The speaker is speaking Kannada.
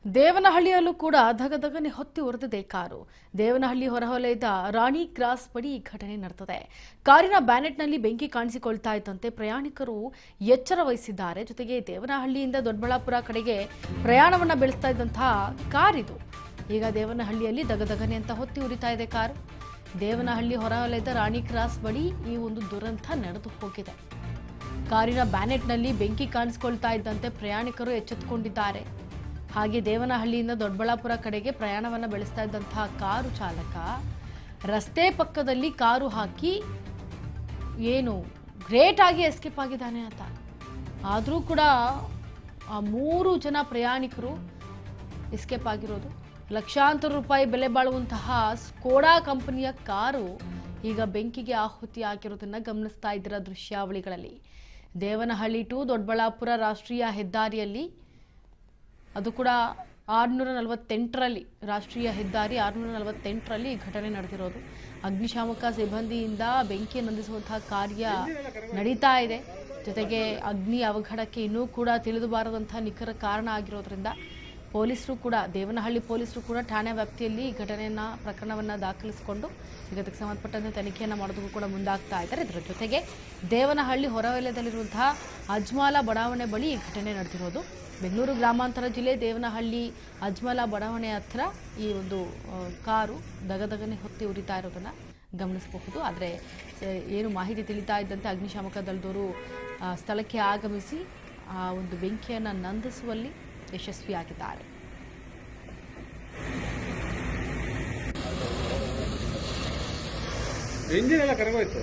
ದೇವನಹಳ್ಳಿಯಲ್ಲೂ ಕೂಡ ಧಗಧಗನೆ ಹೊತ್ತಿ ಉರಿದಿದೆ ಕಾರು. ದೇವನಹಳ್ಳಿ ಹೊರವಲಯದ ರಾಣಿ ಕ್ರಾಸ್ ಬಳಿ ಈ ಘಟನೆ ನಡೆದಿದೆ. ಕಾರಿನ ಬ್ಯಾನೆಟ್ನಲ್ಲಿ ಬೆಂಕಿ ಕಾಣಿಸಿಕೊಳ್ತಾ ಇದ್ದಂತೆ ಪ್ರಯಾಣಿಕರು ಎಚ್ಚರ ವಹಿಸಿದ್ದಾರೆ. ಜೊತೆಗೆ ದೇವನಹಳ್ಳಿಯಿಂದ ದೊಡ್ಡಬಳ್ಳಾಪುರ ಕಡೆಗೆ ಪ್ರಯಾಣವನ್ನ ಬೆಳೆಸ್ತಾ ಇದ್ದಂತಹ ಕಾರ್ ಇದು. ಈಗ ದೇವನಹಳ್ಳಿಯಲ್ಲಿ ಧಗಧಗನೆ ಅಂತ ಹೊತ್ತಿ ಉರಿತಾ ಇದೆ ಕಾರು. ದೇವನಹಳ್ಳಿ ಹೊರವಲಯದ ರಾಣಿ ಕ್ರಾಸ್ ಬಳಿ ಈ ಒಂದು ದುರಂತ ನಡೆದು ಹೋಗಿದೆ. ಕಾರಿನ ಬ್ಯಾನೆಟ್ನಲ್ಲಿ ಬೆಂಕಿ ಕಾಣಿಸಿಕೊಳ್ತಾ ಇದ್ದಂತೆ ಪ್ರಯಾಣಿಕರು ಎಚ್ಚೆತ್ತುಕೊಂಡಿದ್ದಾರೆ. ಹಾಗೆ ದೇವನಹಳ್ಳಿಯಿಂದ ದೊಡ್ಡಬಳ್ಳಾಪುರ ಕಡೆಗೆ ಪ್ರಯಾಣವನ್ನು ಬೆಳೆಸ್ತಾ ಇದ್ದಂತಹ ಕಾರು ಚಾಲಕ ರಸ್ತೆ ಪಕ್ಕದಲ್ಲಿ ಕಾರು ಹಾಕಿ ಏನು ಗ್ರೇಟ್ ಆಗಿ ಎಸ್ಕೇಪ್ ಆಗಿದ್ದಾನೆ ಅಂತ. ಆದರೂ ಕೂಡ ಆ 3 ಜನ ಪ್ರಯಾಣಿಕರು ಎಸ್ಕೇಪ್ ಆಗಿರೋದು. ಲಕ್ಷಾಂತರ ರೂಪಾಯಿ ಬೆಲೆ ಬಾಳುವಂತಹ ಸ್ಕೋಡಾ ಕಂಪನಿಯ ಕಾರು ಈಗ ಬೆಂಕಿಗೆ ಆಹುತಿ ಆಗಿರೋದನ್ನು ಗಮನಿಸ್ತಾ ಇದ್ದೀರ ದೃಶ್ಯಾವಳಿಗಳಲ್ಲಿ. ದೇವನಹಳ್ಳಿ ಟು ದೊಡ್ಡಬಳ್ಳಾಪುರ ರಾಷ್ಟ್ರೀಯ ಹೆದ್ದಾರಿಯಲ್ಲಿ, ಅದು ಕೂಡ 648ರಲ್ಲಿ, ರಾಷ್ಟ್ರೀಯ ಹೆದ್ದಾರಿ 648ರಲ್ಲಿ ಘಟನೆ ನಡೆದಿರೋದು. ಅಗ್ನಿಶಾಮಕ ಸಿಬ್ಬಂದಿಯಿಂದ ಬೆಂಕಿ ನಂದಿಸುವಂತಹ ಕಾರ್ಯ ನಡೀತಾ ಇದೆ. ಜೊತೆಗೆ ಅಗ್ನಿ ಅವಘಡಕ್ಕೆ ಇನ್ನೂ ಕೂಡ ತಿಳಿದು ಬಾರದಂತಹ ನಿಖರ ಕಾರಣ ಆಗಿರೋದ್ರಿಂದ ಪೊಲೀಸರು ಕೂಡ, ದೇವನಹಳ್ಳಿ ಪೊಲೀಸರು ಕೂಡ ಠಾಣೆ ವ್ಯಾಪ್ತಿಯಲ್ಲಿ ಪ್ರಕರಣವನ್ನು ದಾಖಲಿಸಿಕೊಂಡು ಈಗ ಅದಕ್ಕೆ ಸಂಬಂಧಪಟ್ಟಂತೆ ತನಿಖೆಯನ್ನು ಮಾಡೋದಕ್ಕೂ ಕೂಡ ಮುಂದಾಗ್ತಾ ಇದ್ದಾರೆ. ಇದರ ಜೊತೆಗೆ ದೇವನಹಳ್ಳಿ ಹೊರವಲಯದಲ್ಲಿರುವಂತಹ ಅಜ್ಮಾಲ ಬಡಾವಣೆ ಬಳಿ ಈ ಘಟನೆ ನಡೆದಿರೋದು. ಬೆಂಗಳೂರು ಗ್ರಾಮಾಂತರ ಜಿಲ್ಲೆ ದೇವನಹಳ್ಳಿ ಅಜ್ಮಲ ಬಡಾವಣೆ ಹತ್ರ ಈ ಒಂದು ಕಾರು ದಗದಗನೆ ಹೊತ್ತಿ ಉರಿತಾ ಇರೋದನ್ನು ಗಮನಿಸಬಹುದು. ಆದರೆ ಏನು ಮಾಹಿತಿ ತಿಳಿತಾ ಇದ್ದಂತೆ ಅಗ್ನಿಶಾಮಕ ದಳದವರು ಸ್ಥಳಕ್ಕೆ ಆಗಮಿಸಿ ಆ ಒಂದು ಬೆಂಕಿಯನ್ನು ನಂದಿಸುವಲ್ಲಿ ಯಶಸ್ವಿಯಾಗಿದ್ದಾರೆ. ಇಂಜಿನ್ ಎಲ್ಲ ಕರಗೋಯ್ತು.